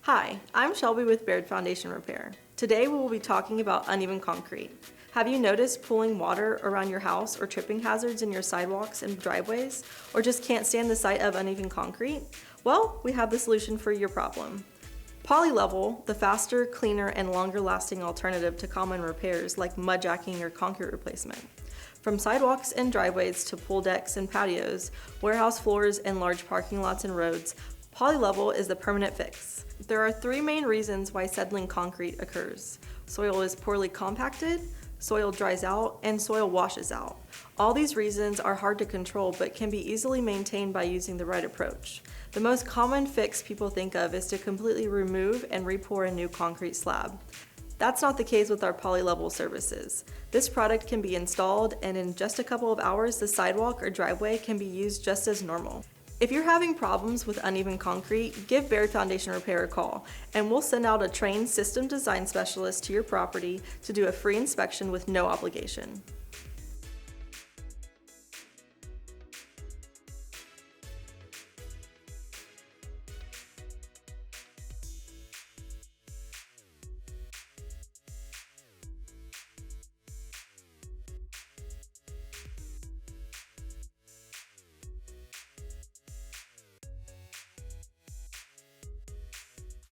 Hi, I'm Shelby with Baird Foundation Repair. Today we will be talking about uneven concrete. Have you noticed pooling water around your house or tripping hazards in your sidewalks and driveways, or just can't stand the sight of uneven concrete? Well, we have the solution for your problem. PolyLEVEL, the faster, cleaner, and longer-lasting alternative to common repairs like mudjacking or concrete replacement. From sidewalks and driveways to pool decks and patios, warehouse floors, and large parking lots and roads, PolyLEVEL is the permanent fix. There are three main reasons why settling concrete occurs. Soil is poorly compacted, soil dries out, and soil washes out. All these reasons are hard to control but can be easily maintained by using the right approach. The most common fix people think of is to completely remove and re-pour a new concrete slab. That's not the case with our PolyLEVEL services. This product can be installed, and in just a couple of hours the sidewalk or driveway can be used just as normal. If you're having problems with uneven concrete, give Baird Foundation Repair a call, and we'll send out a trained system design specialist to your property to do a free inspection with no obligation.